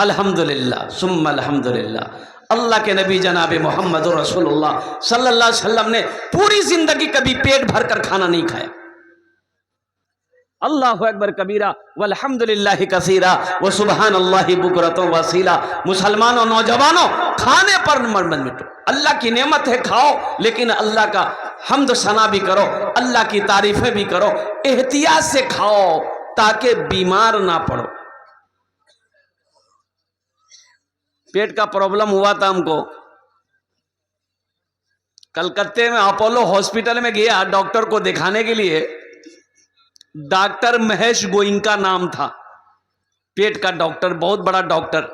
अल्हम्दुलिल्लाह सुम्मा अल्हम्दुलिल्लाह। अल्लाह के नबी जनाब मोहम्मद रसूलुल्लाह सल्लल्लाहु अलैहि वसल्लम ने पूरी जिंदगी कभी पेट भर कर खाना नहीं खाया। अल्लाहु अकबर कबीरा वल्हम्दुलिल्लाहि कसीरा व सुबहानल्लाहि बुकरतन वसीला। मुसलमानों, नौजवानों, खाने पर मत मिटो। अल्लाह की नेमत है, खाओ, लेकिन अल्लाह का हम्द सना भी करो, अल्लाह की तारीफें भी करो, एहतियात से खाओ ताकि बीमार ना पड़ो। पेट का प्रॉब्लम हुआ था हमको, कलकत्ते में अपोलो हॉस्पिटल में गया डॉक्टर को दिखाने के लिए। डॉक्टर महेश गोइंका नाम था, पेट का डॉक्टर, बहुत बड़ा डॉक्टर।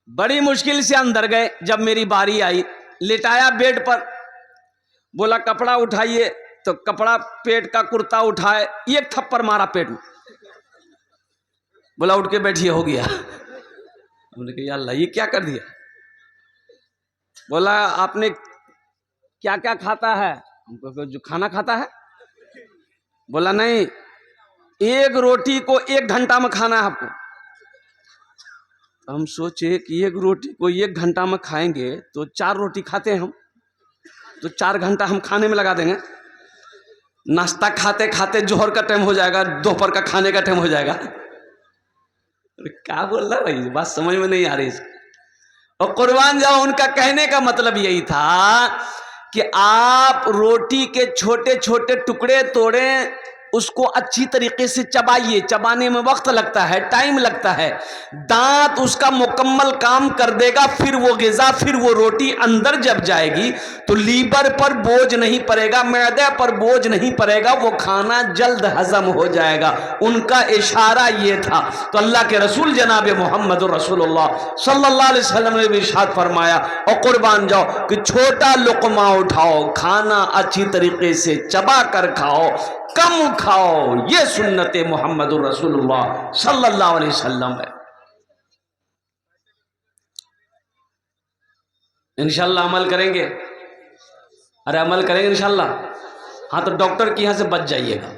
बड़ी मुश्किल से अंदर गए। जब मेरी बारी आई, लेटाया बेड पर, बोला कपड़ा उठाइए, तो कपड़ा, पेट का कुर्ता उठाए, एक थप्पड़ मारा पेट में, बोला उठ के बैठिए, हो गया। हमने कहा अल्लाह ये क्या कर दिया। बोला आपने क्या क्या खाता है, हमको जो खाना खाता है। बोला नहीं, एक रोटी को 1 घंटा में खाना है आपको। हम सोचे कि एक रोटी को 1 घंटा में खाएंगे तो 4 रोटी खाते हैं हम, तो 4 घंटा हम खाने में लगा देंगे। नाश्ता खाते खाते जोहर का टाइम हो जाएगा, दोपहर का खाने का टाइम हो जाएगा। क्या बोल रहा भाई, बात समझ में नहीं आ रही इसकी। और कुर्बान जाओ, उनका कहने का मतलब यही था कि आप रोटी के छोटे छोटे टुकड़े तोड़ें, उसको अच्छी तरीके से चबाइए। चबाने में वक्त लगता है, टाइम लगता है, दांत उसका मुकम्मल काम कर देगा, फिर वो ग़िज़ा, फिर वो रोटी अंदर जब जाएगी तो लीवर पर बोझ नहीं पड़ेगा, मैदे पर बोझ नहीं पड़ेगा, वो खाना जल्द हजम हो जाएगा। उनका इशारा ये था। तो अल्लाह के रसूल जनाब मोहम्मद रसूलुल्लाह सल्लल्लाहु अलैहि वसल्लम ने भी इरशाद फरमाया, और कुर्बान जाओ कि छोटा लुक़मा उठाओ, खाना अच्छी तरीके से चबा कर खाओ, कम खाओ। ये सुन्नत मोहम्मद रसूलुल्लाह सल्लल्लाहु अलैहि वसल्लम है। इंशाल्लाह अमल करेंगे, अरे अमल करेंगे इंशाल्लाह। हाँ, तो डॉक्टर के यहाँ से बच जाइएगा।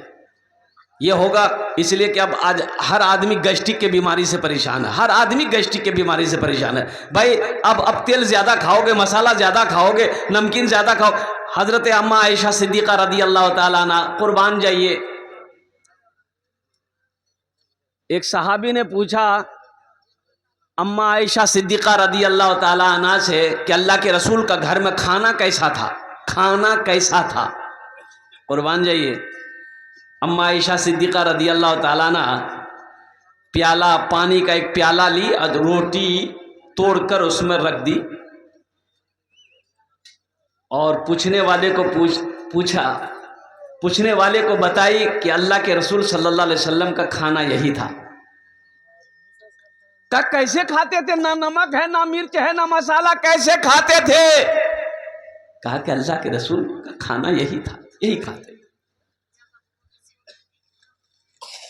ये होगा इसलिए कि अब आज हर आदमी गैस्ट्रिक के बीमारी से परेशान है, हर आदमी गैस्ट्रिक के बीमारी से परेशान है भाई। अब तेल ज़्यादा खाओगे, मसाला ज़्यादा खाओगे, नमकीन ज़्यादा खाओ। हज़रत अम्मा आयशा सिद्दीक़ा रदी अल्लाह ताला अन्हा, कुर्बान जाइए, एक सहाबी ने पूछा अम्मा आयशा सिद्दीक़ा रदी अल्लाह ताला अन्हा से कि अल्लाह के रसूल का घर में खाना कैसा था, खाना कैसा था। कुर्बान जाइए, अम्मा आयशा सिद्दीक़ा रदी अल्लाह ताला अन्हा प्याला, पानी का एक प्याला ली और रोटी तोड़कर उसमें रख दी, और पूछने वाले को पूछा, पूछने वाले को बताई कि अल्लाह के रसूल सल्लल्लाहु अलैहि वसल्लम का खाना यही था। कहा कैसे खाते थे, ना नमक है, ना मिर्च है, ना मसाला, कैसे खाते थे। कहा कि अल्लाह के रसूल का खाना यही था, यही खाते।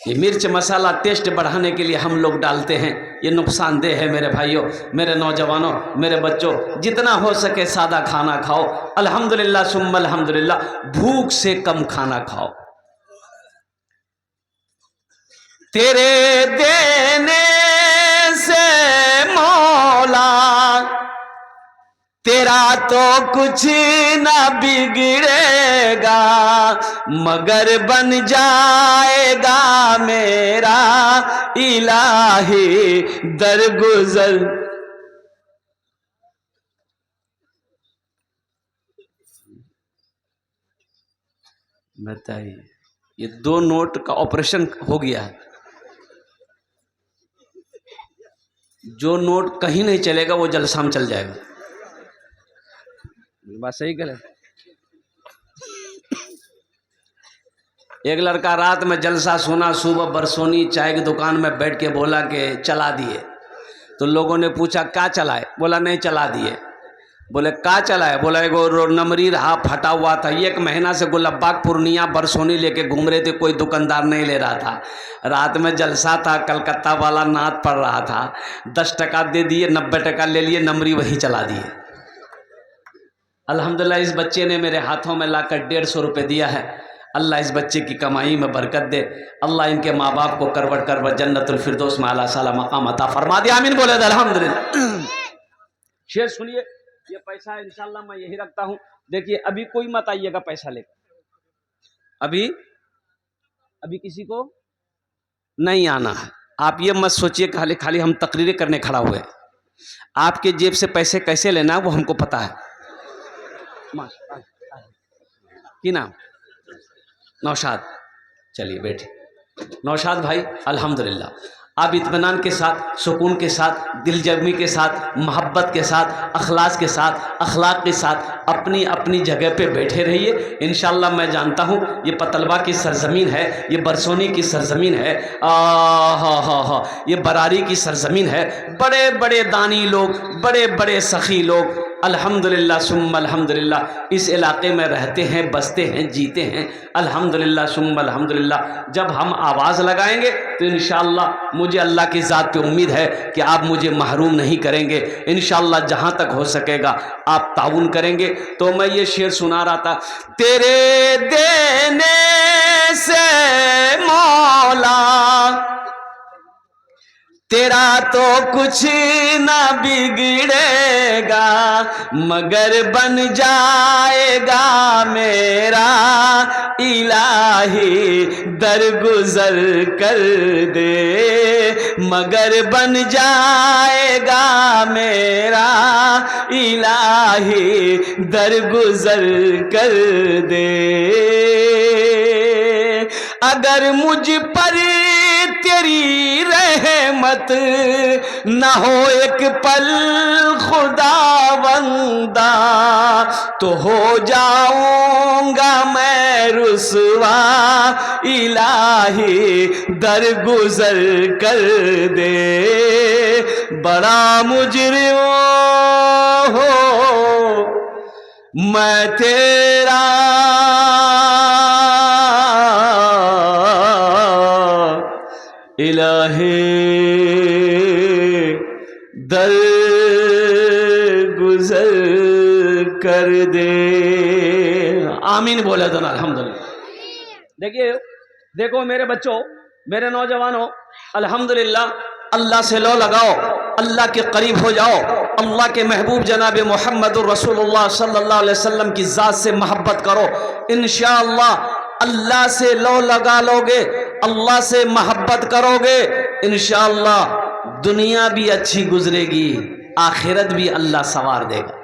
ये मिर्च मसाला टेस्ट बढ़ाने के लिए हम लोग डालते हैं, ये नुकसानदेह है मेरे भाइयों, मेरे नौजवानों, मेरे बच्चों। जितना हो सके सादा खाना खाओ, अल्हम्दुलिल्लाह सुम्मा अल्हम्दुलिल्लाह। भूख से कम खाना खाओ। तेरे देने से मौला तेरा तो कुछ ना बिगड़ेगा, मगर बन जाएगा मेरा इलाही दरगुजर। बताइए, ये 2 नोट का ऑपरेशन हो गया है। जो नोट कहीं नहीं चलेगा वो जलसा में चल जाएगा। बात सही गलत। एक लड़का रात में जलसा सुना, सुबह बरसोनी चाय की दुकान में बैठ के बोला कि चला दिए। तो लोगों ने पूछा क्या चलाए, बोला नहीं चला दिए। बोले क्या चलाए, बोला एगो नमरी रहा फटा हुआ था, 1 महीना से गुलब्बाग पूर्णिया बरसोनी लेके घूम रहे थे, कोई दुकानदार नहीं ले रहा था। रात में जलसा था, कलकत्ता वाला नात पड़ रहा था, 10 टका दे दिए, 90 टका ले लिए, नमरी वहीं चला दिए। अल्हम्दुलिल्लाह इस बच्चे ने मेरे हाथों में लाकर 150 रुपये दिया है। अल्लाह इस बच्चे की कमाई में बरकत दे, अल्लाह इनके माँ बाप को करवट करवट जन्नतुल फिरदौस में आला साला मकाम अता फरमा दे, आमीन बोले अल्हम्दुलिल्लाह। शेर सुनिए, ये पैसा इंशाल्लाह मैं यही रखता हूँ। देखिए अभी कोई मत आइएगा पैसा लेकर, अभी किसी को नहीं आना है। आप ये मत सोचिए खाली खाली हम तकरीरें करने खड़ा हुए, आपके जेब से पैसे कैसे लेना है वो हमको पता है। की नाम नौशाद, चलिए बैठे। नौशाद भाई अल्हम्दुलिल्लाह, आप इत्मीनान के साथ, सुकून के साथ, दिलजमी के साथ, मोहब्बत के साथ, अखलास के साथ, अखलाक के साथ अपनी अपनी जगह पे बैठे रहिए। इंशाअल्लाह मैं जानता हूँ ये पतलबा की सरजमीन है, ये बरसोनी की सरजमीन है, ये बरारी की सरजमीन है। बड़े बड़े दानी लोग, बड़े बड़े सखी लोग अल्हम्दुलिल्लाह सुम्मा अल्हम्दुलिल्लाह इस इलाके में रहते हैं, बसते हैं, जीते हैं। अल्हम्दुलिल्लाह सुम्मा अल्हम्दुलिल्लाह। जब हम आवाज़ लगाएंगे तो इंशाअल्लाह मुझे अल्लाह की ज़ात पे उम्मीद है कि आप मुझे महरूम नहीं करेंगे। इंशाअल्लाह जहाँ तक हो सकेगा आप ताउन करेंगे। तो मैं ये शेर सुना रहा था, तेरे देने से मौला तेरा तो कुछ ना बिगड़ेगा, मगर बन जाएगा मेरा इलाही दरगुजर कर दे, मगर बन जाएगा मेरा इलाही दरगुजर कर दे। अगर मुझ पर तेरी रहमत न हो एक पल खुदावंदा, तो हो जाऊंगा मैं रुसवा, इलाही दरगुजर कर दे। बड़ा मुजरिम हो मैं तेरा, इलाही दर गुजर कर दे, आमीन बोले तो अल्हम्दुलिल्लाह। देखिए देखो मेरे बच्चों, मेरे नौजवानों, अल्हम्दुलिल्लाह अल्लाह से लो लगाओ, अल्लाह के करीब हो जाओ, अल्लाह के महबूब जनाब मोहम्मदुर रसूलुल्लाह सल्लल्लाहु अलैहि वसल्लम की ज़ात से मोहब्बत करो। इंशाअल्लाह अल्लाह से लो लगा लोगे, अल्लाह से मोहब्बत करोगे, इंशाअल्लाह दुनिया भी अच्छी गुजरेगी, आखिरत भी अल्लाह सवार देगा।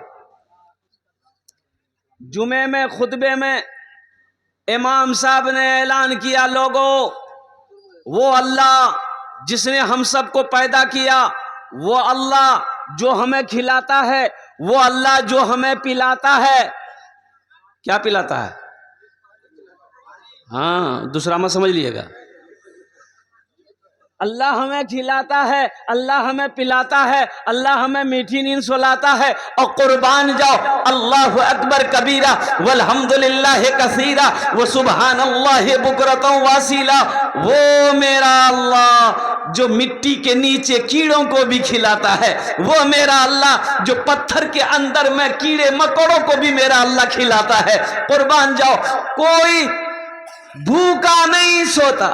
जुमे में खुतबे में इमाम साहब ने ऐलान किया, लोगों वो अल्लाह जिसने हम सबको पैदा किया, वो अल्लाह जो हमें खिलाता है, वो अल्लाह जो हमें पिलाता है। क्या पिलाता है? हाँ, दूसरा मत समझ लिएगा। अल्लाह हमें खिलाता है, अल्लाह हमें पिलाता है, अल्लाह हमें मीठी नींद सुलाता है। और कुर्बान जाओ, अल्लाहु अकबर कबीरा वल्हम्दुलिल्लाह कसीरा व सुबहानल्लाह बुकरतन वासीला। वो मेरा अल्लाह जो मिट्टी के नीचे कीड़ों को भी खिलाता है, वो मेरा अल्लाह जो पत्थर के अंदर में कीड़े मकोड़ों को भी मेरा अल्लाह खिलाता है। कुर्बान जाओ, कोई भूखा नहीं सोता।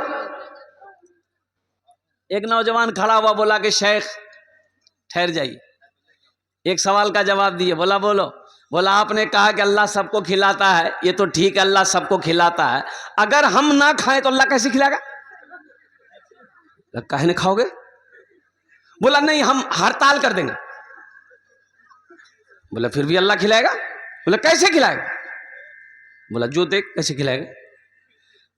एक नौजवान खड़ा हुआ, बोला कि शेख ठहर जाइए, एक सवाल का जवाब दिए। बोला बोलो। बोला आपने कहा कि अल्लाह सबको खिलाता है, ये तो ठीक है अल्लाह सबको खिलाता है, अगर हम ना खाएं तो अल्लाह कैसे खिलाएगा? काहे नहीं खाओगे? बोला नहीं हम हड़ताल कर देंगे। बोला फिर भी अल्लाह खिलाएगा? बोला कैसे खिलाएगा? बोला जो देख कैसे खिलाएगा।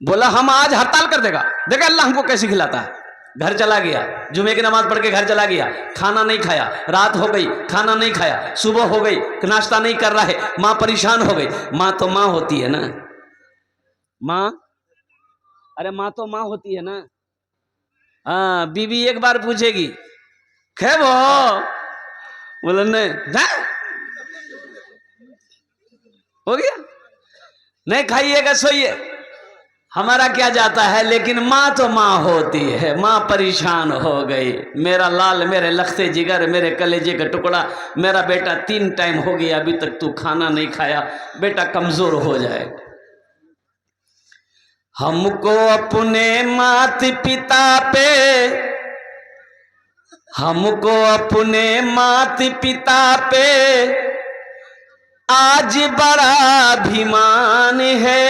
बोला हम आज हड़ताल कर देगा, देखा अल्लाह हमको कैसे खिलाता है। घर चला गया, जुमे की नमाज पढ़ के घर चला गया, खाना नहीं खाया, रात हो गई खाना नहीं खाया, सुबह हो गई नाश्ता नहीं कर रहा है, माँ परेशान हो गई। माँ तो माँ होती है ना, माँ, अरे माँ तो माँ होती है ना। हाँ, बीवी एक बार पूछेगी खे वो, बोला नहीं हो गया, नहीं खाइएगा सोइए, हमारा क्या जाता है। लेकिन माँ तो माँ होती है। माँ परेशान हो गई, मेरा लाल, मेरे लखते जिगर, मेरे कलेजे का टुकड़ा, मेरा बेटा 3 टाइम हो गया अभी तक तू खाना नहीं खाया, बेटा कमजोर हो जाएगा। हमको अपने माता पिता पे, हमको अपने माता पिता पे आज बड़ा अभिमान है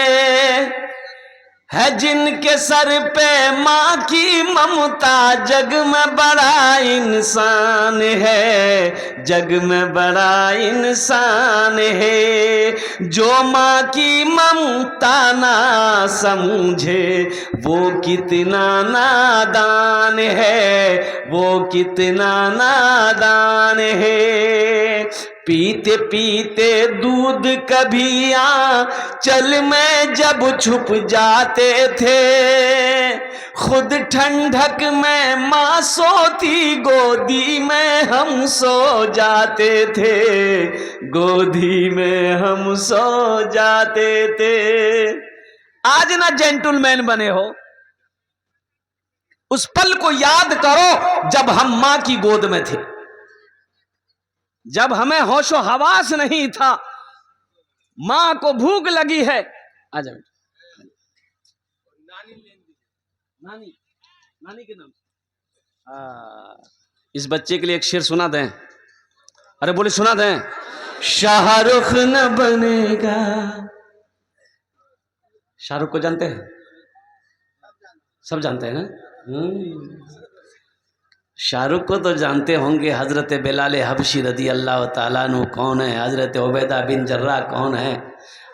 जिनके सर पे माँ की ममता, जग में बड़ा इंसान है, जग में बड़ा इंसान है। जो माँ की ममता ना समझे वो कितना नादान है, वो कितना नादान है। पीते पीते दूध कभी आंचल में जब छुप जाते थे, खुद ठंडक में माँ सोती गोदी में हम सो जाते थे, गोदी में हम सो जाते थे। आज ना जेंटलमैन बने हो, उस पल को याद करो जब हम माँ की गोद में थे, जब हमें होशो हवास नहीं था, मां को भूख लगी है। आजा नानी, नानी के नाम। इस बच्चे के लिए एक शेर सुना दें। अरे बोले सुना दें। शाहरुख न बनेगा, शाहरुख को जानते हैं? सब जानते हैं ना? शाहरुख को तो जानते होंगे। हजरत बिलाल हबशी रदी अल्लाह ताला अन्हु कौन है, हजरत उबैदा बिन जर्राह कौन है,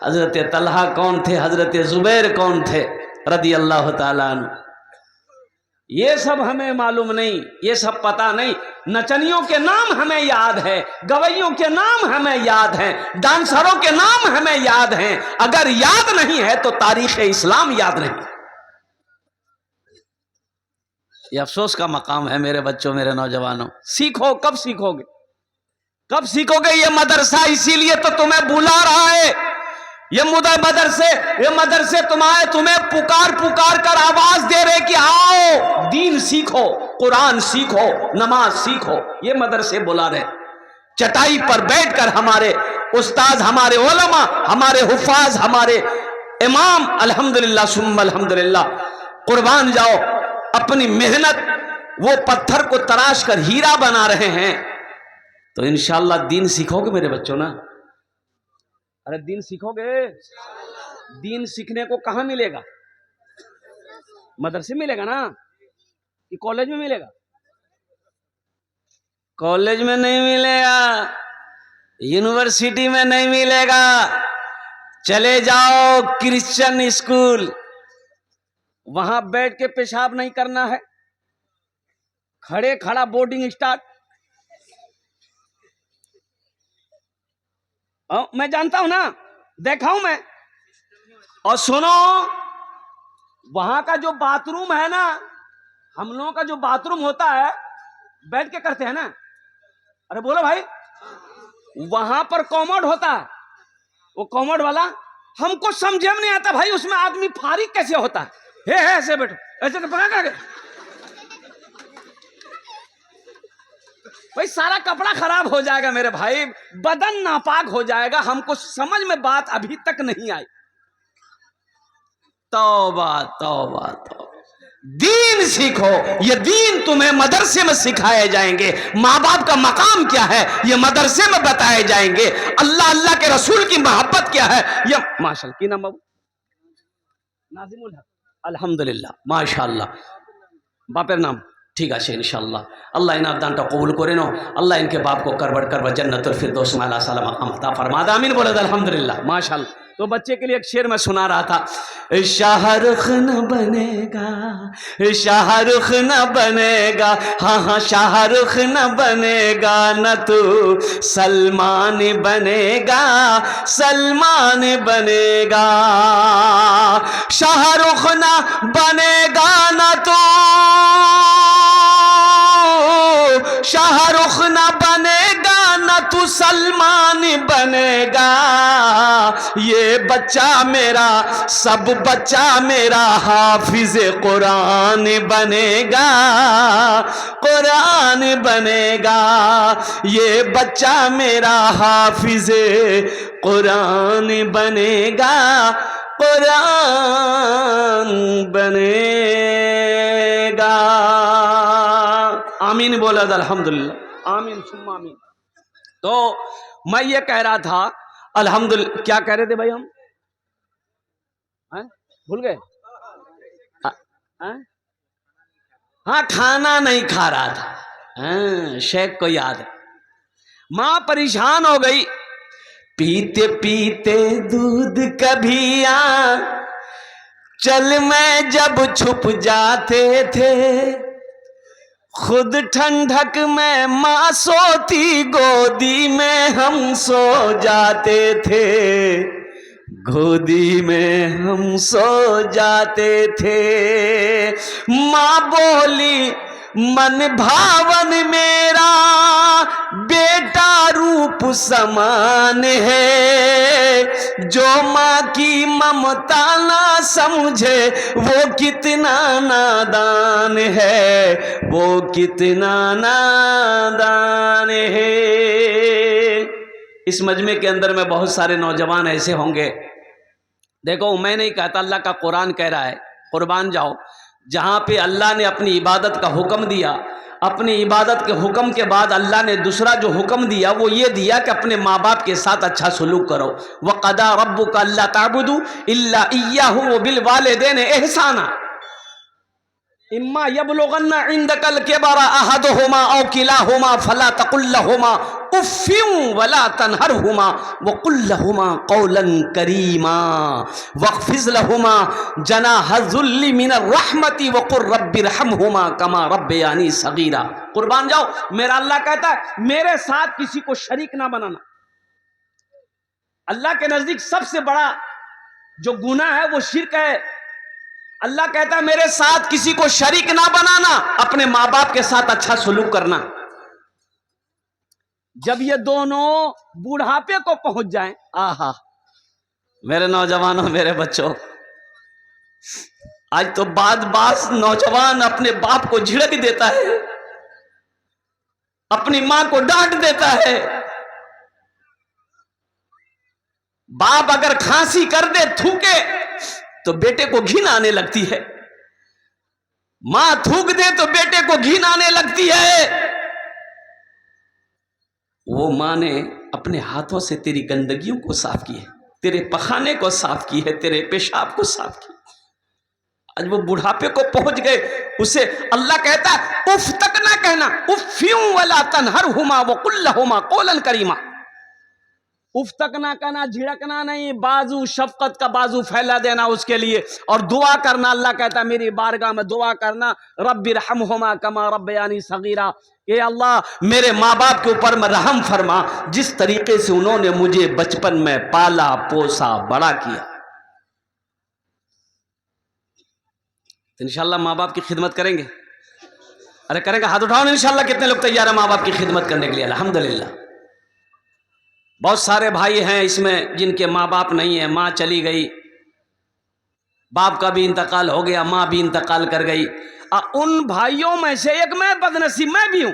हजरत तलहा कौन थे, हजरत जुबैर कौन थे रदी अल्लाह ताला अन्हु। ये सब हमें मालूम नहीं, ये सब पता नहीं। नचनियों के नाम हमें याद है, गवैयों के नाम हमें याद हैं, डांसरों के नाम हमें याद हैं। अगर याद नहीं है तो तारीख इस्लाम याद नहीं। ये अफसोस का मकाम है मेरे बच्चों, मेरे नौजवानों। सीखो, कब सीखोगे, कब सीखोगे? ये मदरसा इसीलिए तो तुम्हें बुला रहा है। ये मदरसे तुम्हें पुकार पुकार कर आवाज दे रहे कि आओ दीन सीखो, कुरान सीखो, नमाज सीखो। ये मदरसे बुला रहे। चटाई पर बैठकर हमारे उस्ताद, हमारे उलमा, हमारे हुफाज, हमारे इमाम अल्हम्दुलिल्लाह सुम्मा अल्हम्दुलिल्लाह कुर्बान जाओ, अपनी मेहनत वो पत्थर को तराश कर हीरा बना रहे हैं। तो इंशाअल्लाह दीन सीखोगे मेरे बच्चों ना। अरे दीन सीखोगे। दीन सीखने को कहां मिलेगा? मदरसे मिलेगा ना, कि कॉलेज में मिलेगा? कॉलेज में नहीं मिलेगा, यूनिवर्सिटी में नहीं मिलेगा। चले जाओ क्रिश्चियन स्कूल, वहां बैठ के पेशाब नहीं करना है, खड़े खड़ा बोर्डिंग स्टार्ट। मैं जानता हूं ना, देखा हूं मैं। और सुनो, वहां का जो बाथरूम है ना, हम लोगों का जो बाथरूम होता है बैठ के करते हैं ना। अरे बोलो भाई, वहां पर कॉमोड होता है। वो कॉमोड वाला हमको समझे में नहीं आता भाई, उसमें आदमी फारिग कैसे होता है? ऐसे बैठो, ऐसे तो पका कर भाई सारा कपड़ा खराब हो जाएगा मेरे भाई, बदन नापाक हो जाएगा। हमको समझ में बात अभी तक नहीं आई। तौबा तौबा तौबा। दीन सीखो। ये दीन तुम्हें मदरसे में सिखाए जाएंगे। माँ बाप का मकाम क्या है ये मदरसे में बताए जाएंगे। अल्लाह अल्लाह के रसूल की मोहब्बत क्या है ये माशाअल्लाह की नाम बाबू नाजिमुल हक अल्हम्दुलिल्लाह माशाअल्लाह बापेर नाम ठीक है इंशाअल्लाह। अल्लाह इन अब्दान कबूल करें नो। अल्लाह इनके बाप को करबट करबट जन्नतुल फिरदौस में सलाम अता फरमा दे। आमीन बोले अल्हम्दुलिल्लाह माशाअल्लाह। तो बच्चे के लिए एक शेर मैं सुना रहा था। शाहरुख न बनेगा, शाहरुख न बनेगा, हाँ हाँ शाहरुख न बनेगा, न तू सलमान बनेगा, सलमान बनेगा। शाहरुख न बनेगा न तू, शाहरुख न बनेगा न तू सलमान बनेगा। ये बच्चा मेरा, सब बच्चा मेरा हाफिज कुरान बनेगा, कुरान बनेगा। ये बच्चा मेरा हाफिज कुरान बनेगा, कुरान बनेगा। आमीन बोला अल्हम्दुलिल्लाह, आमीन सुम्मा आमीन। तो मैं ये कह रहा था अल्हम्दुलिल्लाह, क्या कह रहे थे भाई हम? भूल गए? हाँ, खाना नहीं खा रहा था। हाँ, शेख को याद है। मां परेशान हो गई, पीते पीते दूध कभी चल में जब छुप जाते थे, खुद ठंडक में मां सोती, गोदी में हम सो जाते थे, गोदी में हम सो जाते थे। मां बोली मन भावन मेरा बेटा रूप समान है, जो मां की ममता ना समझे वो कितना नादान है, वो कितना नादान है। इस मजमे के अंदर में बहुत सारे नौजवान ऐसे होंगे, देखो मैं नहीं कहता, अल्लाह का कुरान कह रहा है कुर्बान जाओ, जहां पे अल्लाह ने अपनी इबादत का हुक्म दिया, अपनी इबादत के हुक्म के बाद अल्लाह ने दूसरा जो हुक्म दिया वो ये दिया कि अपने माँ बाप के साथ अच्छा सलूक करो। वक़दा रब्बुका अल्ला ताबुदू इल्ला इय्याहु व बिल वालिदैन एहसाना, इम्मा यबलुगन्ना इंदकल किबरा अहदुहुमा औ किलाहुमा फला तकुल लहुमा उफ़्फ़िन वला तनहरहुमा वक़ुल लहुमा क़ौलन करीमा वख़्फ़िज़ लहुमा जनाहज़ुल्लि मिनर रहमति वक़ुल रब्बिरहमहुमा कमा रब्बयानी सगीरा। कुर्बान जाओ, मेरा अल्लाह कहता है मेरे साथ किसी को शरीक ना बनाना। अल्लाह के नजदीक सबसे बड़ा जो गुनाह है वो शिर्क है। अल्लाह कहता है मेरे साथ किसी को शरीक ना बनाना, अपने माँ बाप के साथ अच्छा सलूक करना। जब ये दोनों बुढ़ापे को पहुंच जाएं, आहा मेरे नौजवानों, मेरे बच्चों, आज तो बास नौजवान अपने बाप को झिड़क देता है, अपनी मां को डांट देता है। बाप अगर खांसी कर दे, थूके, तो बेटे को घिन आने लगती है, मां थूक दे तो बेटे को घिन आने लगती है। वो मां ने अपने हाथों से तेरी गंदगियों को साफ की है, तेरे पखाने को साफ की है, तेरे पेशाब को साफ की। आज वो बुढ़ापे को पहुंच गए, उसे अल्लाह कहता है उफ तक ना कहना, उफ़्फ़िन वला तनहरहुमा वक़ुल लहुमा क़ौलन करीमा। उफ तक ना कहना, झिड़कना नहीं, बाजू शफकत का बाजू फैला देना उसके लिए, और दुआ करना। अल्लाह कहता है मेरी बारगाह में दुआ करना, रब्बिरहमहुमा कमा रब्बयानी सगीरा, ये अल्लाह मेरे माँ बाप के ऊपर में रहम फरमा, जिस तरीके से उन्होंने मुझे बचपन में पाला पोसा बड़ा किया। तो इंशाल्लाह माँ बाप की खिदमत करेंगे। अरे करेंगे, हाथ उठाओ इंशाल्लाह। कितने लोग तैयार है माँ बाप की खिदमत करने के लिए? अल्हम्दुलिल्लाह। बहुत सारे भाई हैं इसमें जिनके माँ बाप नहीं है, माँ चली गई, बाप का भी इंतकाल हो गया, माँ भी इंतकाल कर गई। उन भाइयों में से एक मैं बदनसीब मैं भी हूं,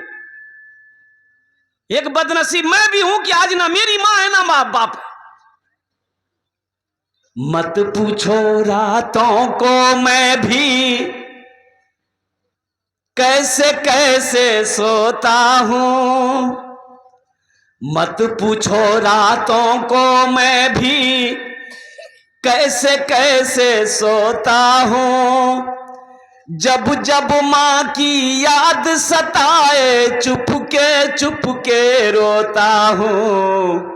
एक बदनसीब मैं भी हूं कि आज ना मेरी माँ है ना माँ बाप। मत पूछो रातों को मैं भी कैसे कैसे सोता हूं, मत पूछो रातों को मैं भी कैसे कैसे सोता हूं, जब जब माँ की याद सताए चुपके रोता हूँ,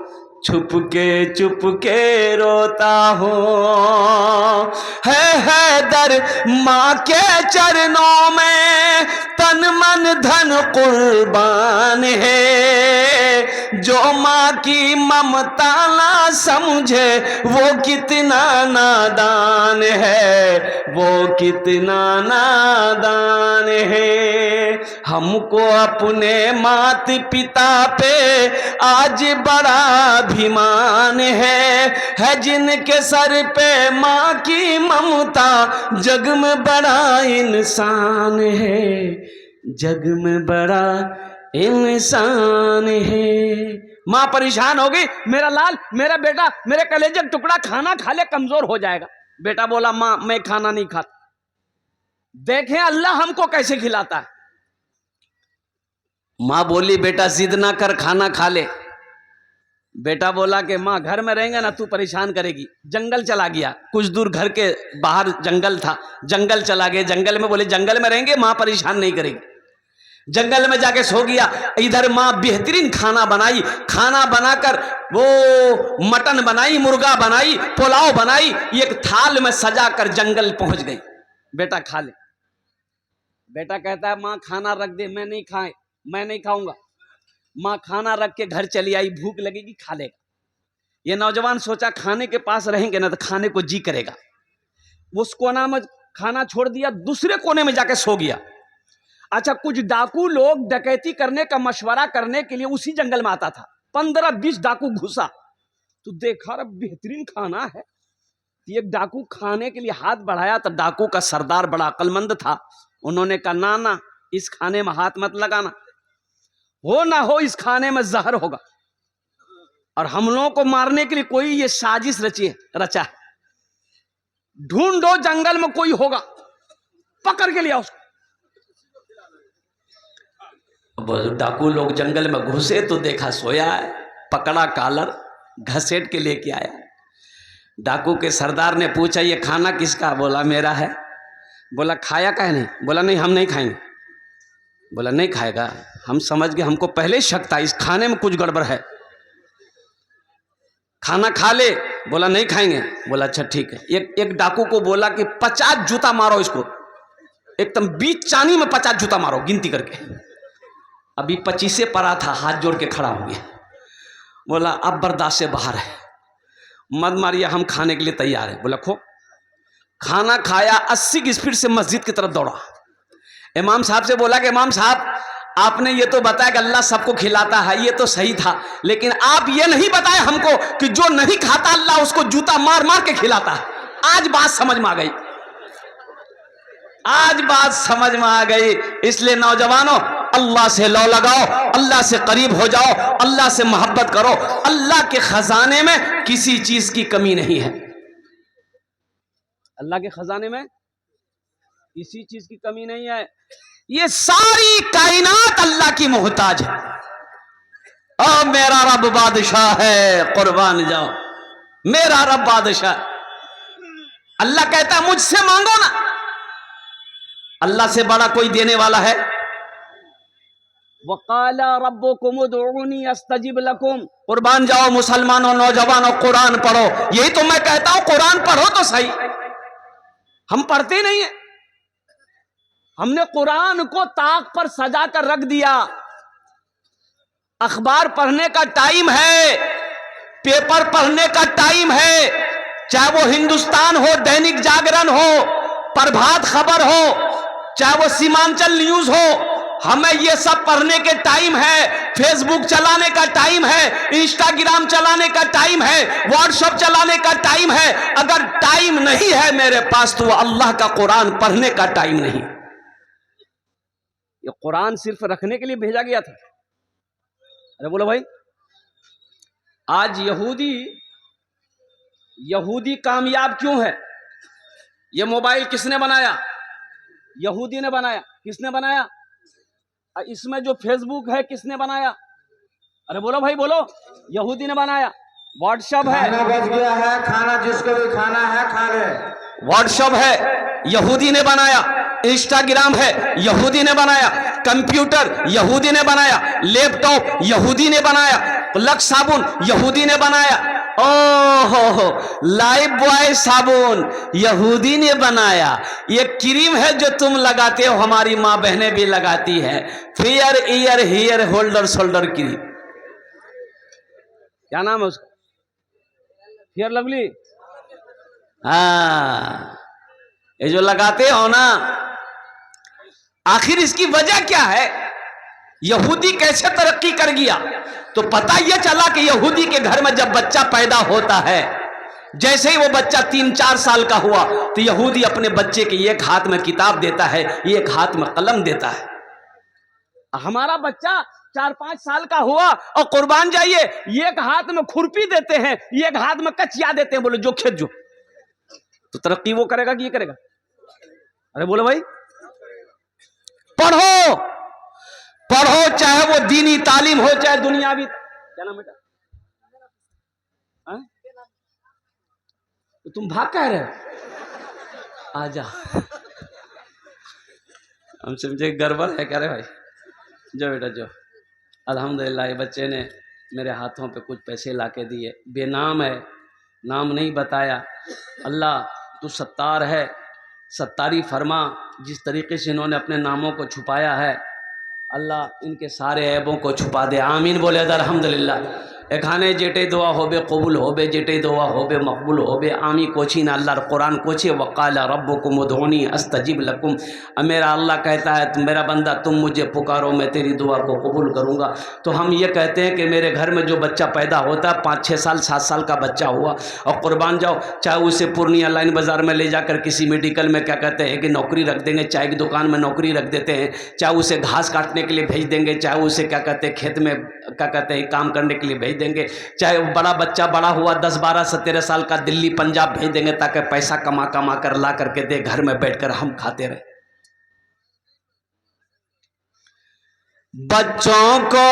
चुपके रोता हूँ। है दर माँ के चरणों में तन मन धन कुर्बान है, जो माँ की ममता ना समझे वो कितना नादान है, वो कितना नादान है। हमको अपने माता पिता पे आज बड़ा अभिमान है जिनके सर पे माँ की ममता, जग में बड़ा इंसान है, जग में बड़ा इंसान है। माँ परेशान हो गई, मेरा लाल, मेरा बेटा, मेरे कलेजे का टुकड़ा खाना खा ले, कमजोर हो जाएगा। बेटा बोला माँ मैं खाना नहीं खाता। देखें अल्लाह हमको कैसे खिलाता है। माँ बोली बेटा जिद ना कर, खाना खा ले। बेटा बोला कि माँ घर में रहेंगे ना तू परेशान करेगी। जंगल चला गया, कुछ दूर घर के बाहर जंगल था, जंगल चला गया। जंगल में बोले जंगल में रहेंगे, माँ परेशान नहीं करेगी। जंगल में जाके सो गया। इधर माँ बेहतरीन खाना बनाई, खाना बनाकर वो मटन बनाई, मुर्गा बनाई, पुलाव बनाई, एक थाल में सजा कर जंगल पहुंच गई। बेटा खा ले। बेटा कहता है माँ खाना रख दे, मैं नहीं खाऊंगा। माँ खाना रख के घर चली आई, भूख लगेगी खा लेगा। ये नौजवान सोचा खाने के पास रहेंगे ना तो खाने को जी करेगा। उस कोना में खाना छोड़ दिया, दूसरे कोने में जाके सो गया। अच्छा, कुछ डाकू लोग डकैती करने का मशवरा करने के लिए उसी जंगल में आता था। 15-20 डाकू घुसा तो देखा रे बेहतरीन खाना है। एक डाकू खाने के लिए हाथ बढ़ाया तो डाकू का सरदार बड़ा अक्लमंद था। उन्होंने कहा ना ना, इस खाने में हाथ मत लगाना, हो ना हो इस खाने में जहर होगा और हम लोगों को मारने के लिए कोई ये साजिश रचा है। ढूंढो जंगल में कोई होगा, पकड़ के लिया उसको। डाकू लोग जंगल में घुसे तो देखा सोया है, पकड़ा कॉलर घसेट के लेके आया। डाकू के सरदार ने पूछा ये खाना किसका? बोला मेरा है। बोला खाया काहे नहीं? बोला नहीं हम नहीं खाएंगे। बोला नहीं खाएगा? हम समझ गए, हमको पहले शक था इस खाने में कुछ गड़बड़ है, खाना खा ले। बोला नहीं खाएंगे। बोला अच्छा ठीक है। एक डाकू को बोला कि 50 जूता मारो इसको, एकदम बीच चानी में 50 जूता मारो गिनती करके। अभी 25 परा था, हाथ जोड़ के खड़ा हो गया। बोला अब बर्दाश्त से बाहर है, मत मारिए, हम खाने के लिए तैयार है। बोला खो। खाना खाया, 80 की स्पीड से मस्जिद की तरफ दौड़ा। इमाम साहब से बोला कि इमाम साहब आपने ये तो बताया कि अल्लाह सबको खिलाता है, ये तो सही था, लेकिन आप ये नहीं बताए हमको कि जो नहीं खाता अल्लाह उसको जूता मार मार के खिलाता है। आज बात समझ में आ गई, आज बात समझ में आ गई। इसलिए नौजवानों अल्लाह से लौ लगाओ, अल्लाह से करीब हो जाओ, अल्लाह से मोहब्बत करो। अल्लाह के खजाने में किसी चीज की कमी नहीं है। अल्लाह के खजाने में किसी चीज की कमी नहीं है। ये सारी कायनात अल्लाह की मोहताज है। ओ मेरा रब बादशाह है, कुर्बान जाओ, मेरा रब बादशाह। अल्लाह कहता है मुझसे मांगो ना, अल्लाह से बड़ा कोई देने वाला है। वक़ाला रब्बुकुम उदऊनी अस्तजिब लकुम। कुर्बान जाओ मुसलमानों, नौजवानों, कुरान पढ़ो। यही तो मैं कहता हूं, कुरान पढ़ो तो सही। हम पढ़ते नहीं है। हमने कुरान को ताक पर सजा कर रख दिया। अखबार पढ़ने का टाइम है, पेपर पढ़ने का टाइम है, चाहे वो हिंदुस्तान हो, दैनिक जागरण हो, प्रभात खबर हो, चाहे वो सीमांचल न्यूज हो, हमें ये सब पढ़ने के टाइम है। फेसबुक चलाने का टाइम है, इंस्टाग्राम चलाने का टाइम है, व्हाट्सएप चलाने का टाइम है। अगर टाइम नहीं है मेरे पास तो अल्लाह का कुरान पढ़ने का टाइम नहीं। ये कुरान सिर्फ रखने के लिए भेजा गया था। अरे बोलो भाई, आज यहूदी कामयाब क्यों है? ये मोबाइल किसने बनाया? यहूदी ने बनाया। किसने बनाया? इसमें जो फेसबुक है किसने बनाया? अरे बोलो भाई बोलो, यहूदी ने बनाया। व्हाट्सएप है, खाना बच गया है, खाना जिसको भी खाना है खा ले। व्हाट्सएप है, यहूदी ने बनाया। इंस्टाग्राम है, यहूदी ने बनाया। कंप्यूटर यहूदी ने बनाया। लैपटॉप यहूदी ने बनाया। लक्स साबुन यहूदी ने बनाया। ओहो, लाइफ बॉय साबुन यहूदी ने बनाया। ये क्रीम है जो तुम लगाते हो, हमारी माँ बहनें भी लगाती है, fair ear hair holder shoulder cream. क्या नाम है उसका? Fair Lovely. हाँ, ये जो लगाते हो ना, आखिर इसकी वजह क्या है? यहूदी कैसे तरक्की कर गया? तो पता यह चला कि यहूदी के घर में जब बच्चा पैदा होता है, जैसे ही वो बच्चा 3-4 साल का हुआ तो यहूदी अपने बच्चे के एक हाथ में किताब देता है, एक हाथ में कलम देता है। हमारा बच्चा 4-5 साल का हुआ और कुर्बान जाइए, एक हाथ में खुरपी देते हैं, एक हाथ में कचिया देते हैं, बोले जो खेत जो, तो तरक्की वो करेगा कि ये करेगा? अरे बोलो भाई, पढ़ो पढ़ो, चाहे वो दीनी तालीम हो चाहे दुनियावी। क्या नाम बेटा? तो तुम भाग कह रहे हो? आजा, हम समझे गड़बड़ है। कह रहे भाई जो बेटा जो, अल्हम्दुलिल्लाह ये बच्चे ने मेरे हाथों पे कुछ पैसे ला के दिए, बेनाम है, नाम नहीं बताया। अल्लाह तू सत्तार है, सत्तारी फरमा। जिस तरीके से इन्होंने अपने नामों को छुपाया है, अल्लाह इनके सारे ऐबों को छुपा दे। आमीन बोले अल्हम्दुलिल्लाह। एखाने जेटे दुआ होबे कबूल होबे, जेटे दुआ होबे मकबूल होबे। आमी कोची ना अल्लाह कुरान कोचे वक़ाल रब्बुकुम उदऊनी अस्तजिब लकुम। मेरा अल्लाह कहता है तुम मेरा बंदा तुम मुझे पुकारो, मैं तेरी दुआ को कबूल करूँगा। तो हम ये कहते हैं कि मेरे घर में जो बच्चा पैदा होता है, 5-6 साल 7 साल का बच्चा हुआ और कुर्बान जाओ, चाहे उसे पूर्णिया लाइन बाज़ार में ले जाकर किसी मेडिकल में क्या कहते हैं कि नौकरी रख देंगे, चाय की दुकान में नौकरी रख देते हैं, चाहे उसे घास काटने के लिए भेज देंगे, चाहे उसे क्या कहते हैं खेत में क्या कहते हैं काम करने के लिए भेज देंगे, चाहे बड़ा बच्चा बड़ा हुआ 10-12-17 साल का दिल्ली पंजाब भेज देंगे ताकि पैसा कमा कमा कर ला करके दे, घर में बैठकर हम खाते रहे। बच्चों को